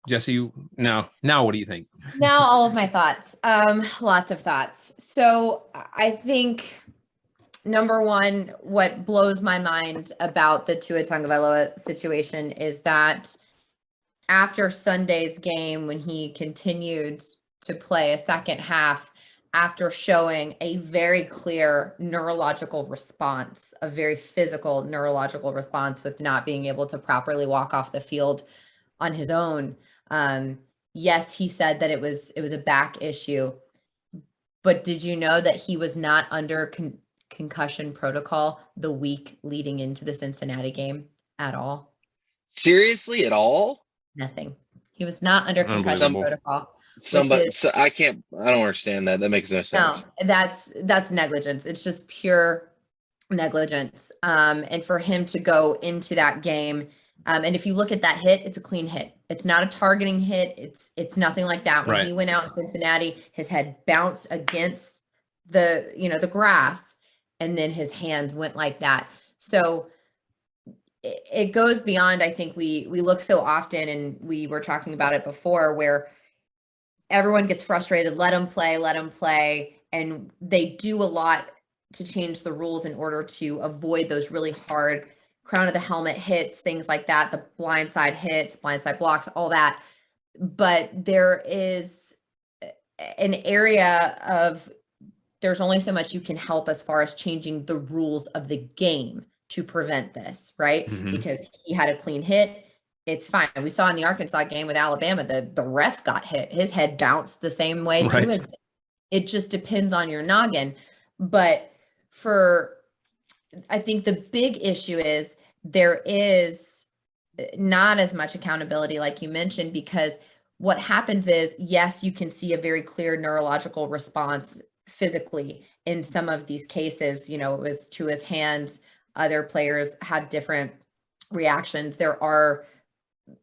Jessi, now what do you think? Now all of my thoughts. Lots of thoughts. So I think number one, what blows my mind about the Tua Tagovailoa situation is that after Sunday's game, when he continued to play a second half after showing a very clear neurological response, a very physical neurological response with not being able to properly walk off the field on his own. Yes, he said that it was a back issue, but did you know that he was not under concussion protocol the week leading into the Cincinnati game at all? Seriously, at all? Nothing. He was not under concussion Unbelievable. protocol, which Somebody, is I don't understand that. That makes no no, sense. that's negligence. It's just pure negligence. And for him to go into that game, and if you look at that hit, it's a clean hit. It's not a targeting hit. It's nothing like that. When Right. he went out in Cincinnati, his head bounced against the grass, and then his hands went like that. So it goes beyond. I think we look so often, and we were talking about it before, where everyone gets frustrated. Let them play, and they do a lot to change the rules in order to avoid those really hard crown of the helmet hits, things like that, the blindside hits, blindside blocks, all that. But there is an area of there's only so much you can help as far as changing the rules of the game to prevent this, right? Mhm. Because he had a clean hit. It's fine. We saw in the Arkansas game with Alabama, the ref got hit. His head bounced the same way too. Right. It just depends on your noggin. But I think the big issue is there is not as much accountability like you mentioned, because what happens is, yes, you can see a very clear neurological response physically in some of these cases. It was to his hands. Other players had different reactions. There are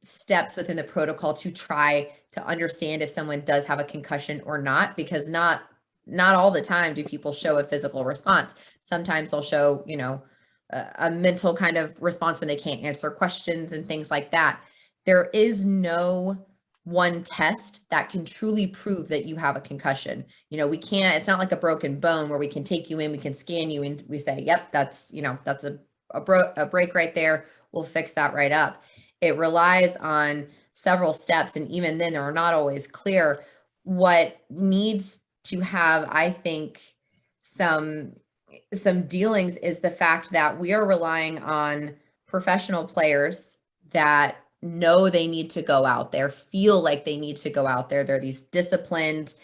steps within the protocol to try to understand if someone does have a concussion or not, because not all the time do people show a physical response. Sometimes they'll show, a mental kind of response when they can't answer questions and things like that. There is no one test that can truly prove that you have a concussion. We can't, it's not like a broken bone where we can take you in, we can scan you, and we say, yep, that's a break right there. We'll fix that right up. It relies on several steps, and even then they're not always clear. What needs to have, I think, some dealings is the fact that we are relying on professional players that know they need to go out there, feel like they need to go out there. They're these disciplined,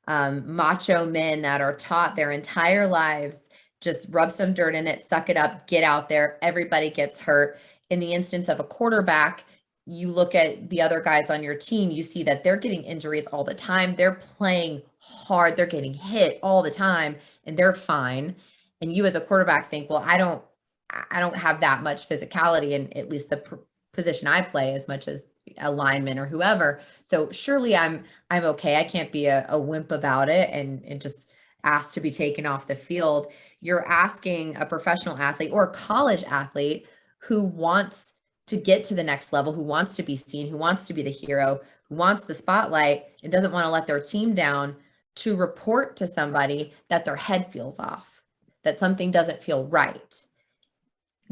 macho men that are taught their entire lives, just rub some dirt in it, suck it up, get out there. Everybody gets hurt. In the instance of a quarterback, you look at the other guys on your team, you see that they're getting injuries all the time. They're playing hard. They're getting hit all the time, and they're fine. And you as a quarterback think, well, I don't have that much physicality in at least the position I play as much as a lineman or whoever. So surely I'm okay. I can't be a wimp about it and just ask to be taken off the field. You're asking a professional athlete or a college athlete who wants to get to the next level, who wants to be seen, who wants to be the hero, who wants the spotlight and doesn't want to let their team down, to report to somebody that their head feels off, that something doesn't feel right.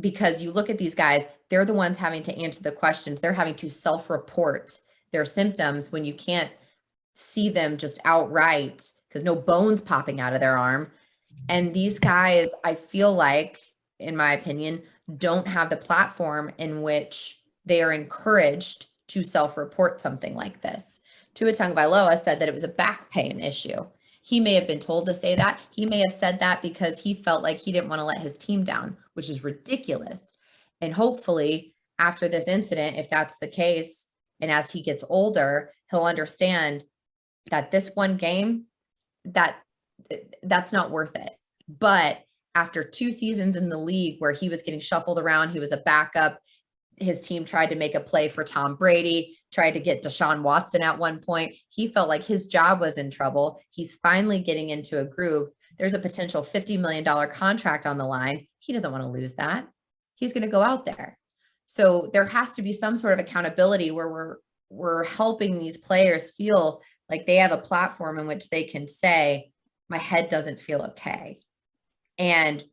Because you look at these guys, they're the ones having to answer the questions. They're having to self-report their symptoms when you can't see them just outright because no bones popping out of their arm. And these guys, I feel like, in my opinion, don't have the platform in which they are encouraged to self-report something like this. Tua Tagovailoa said that it was a back pain issue. He may have been told to say that. He may have said that because he felt like he didn't want to let his team down, which is ridiculous. And hopefully, after this incident, if that's the case, and as he gets older, he'll understand that this one game, that's not worth it. But after 2 seasons in the league where he was getting shuffled around, he was a backup. His team tried to make a play for Tom Brady, tried to get Deshaun Watson at one point. He felt like his job was in trouble. He's finally getting into a groove. There's a potential $50 million contract on the line. He doesn't want to lose that. He's going to go out there. So there has to be some sort of accountability where we're helping these players feel like they have a platform in which they can say, my head doesn't feel okay. And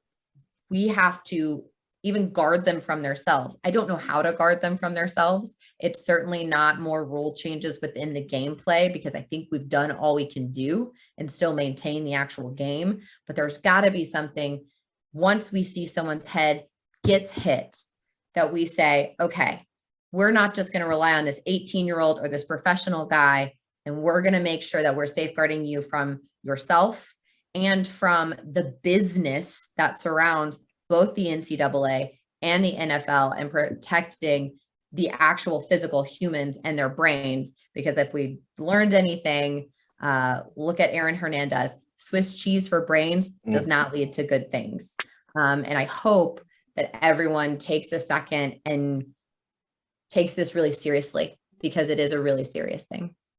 we have to even guard them from themselves. I don't know how to guard them from themselves. It's certainly not more rule changes within the gameplay, because I think we've done all we can do and still maintain the actual game. But there's got to be something, once we see someone's head gets hit, that we say, okay, we're not just going to rely on this 18-year-old or this professional guy, and we're going to make sure that we're safeguarding you from yourself and from the business that surrounds both the NCAA and the NFL, and protecting the actual physical humans and their brains. Because if we learned anything, look at Aaron Hernandez. Swiss cheese for brains does not lead to good things. And I hope that everyone takes a second and takes this really seriously, because it is a really serious thing.